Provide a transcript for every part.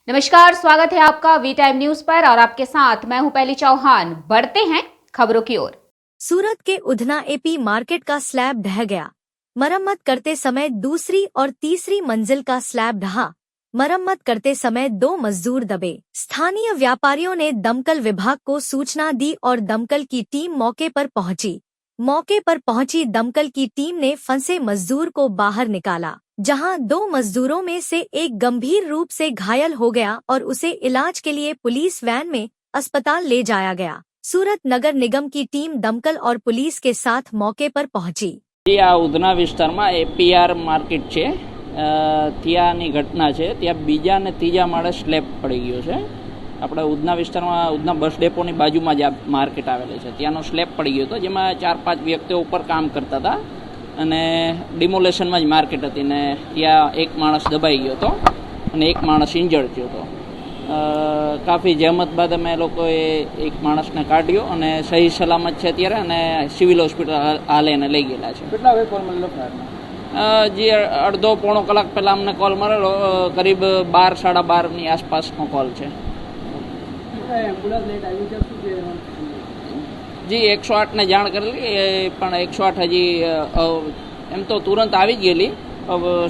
नमस्कार, स्वागत है आपका वी टाइम न्यूज पर और आपके साथ मैं हूं पहली चौहान। बढ़ते हैं खबरों की ओर। सूरत के उधना एपी मार्केट का स्लैब ढह गया। मरम्मत करते समय दूसरी और तीसरी मंजिल का स्लैब ढहा। मरम्मत करते समय 2 मजदूर दबे। स्थानीय व्यापारियों ने दमकल विभाग को सूचना दी और दमकल की टीम मौके पर पहुंची। मौके पर पहुंची दमकल की टीम ने फंसे मजदूर को बाहर निकाला, जहां 2 मजदूरों में से एक गंभीर रूप से घायल हो गया और उसे इलाज के लिए पुलिस वैन में अस्पताल ले जाया गया। सूरत नगर निगम की टीम दमकल और पुलिस के साथ मौके पर पहुंची। आ उधना विस्ताરમાં એપીઆર માર્કેટ છે, ત્યાંની ઘટના છે। ત્યાં બીજા ને ત્રીજા માળે સ્લેબ પડી ગયો છે। આપણે ઉધના વિસ્તારમાં ઉધના બસ ડેપોની બાજુમાં જ આ માર્કેટ આવેલી છે, ત્યાંનો સ્લેબ પડી ગયો હતો, જેમાં 4-5 વ્યક્તિઓ ઉપર કામ કરતા હતા અને ડિમોલેશનમાં જ માર્કેટ હતી ને ત્યાં એક માણસ દબાઈ ગયો હતો અને એક માણસ ઇન્જર્ડ થયો હતો। કાફી જહેમત બાદ અમે લોકોએ એક માણસને કાઢ્યો અને સહી સલામત છે અત્યારે અને સિવિલ હોસ્પિટલ હાલે એને લઈ ગયેલા છે। કેટલા વાગે કોલ મળેલો ફાયરનો? જે અડધો પોણો કલાક પહેલાં અમને કોલ મળેલો, કરીબ 12-12:30ની આસપાસનો કોલ છે। એમ્બ્યુલન્સ લેટ આવી છે શું છે? જી 108ને જાણ કરેલી, પણ 108 હજી એમ તો તુરંત આવી જ ગયેલી,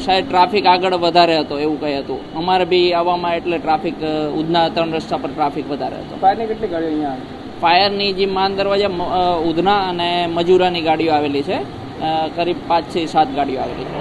શાયદ ટ્રાફિક આગળ વધારે હતો એવું કંઈ હતું। અમારે બી આવવામાં એટલે ટ્રાફિક ઉધના 3 રસ્તા પર ટ્રાફિક વધારે હતો। ફાયરની કેટલી ગાડીઓ અહીંયા આવી? ફાયરની જે માન દરવાજા ઉધના અને મજૂરાની ગાડીઓ આવેલી છે, કરીબ 5 થી 7 ગાડીઓ આવેલી છે।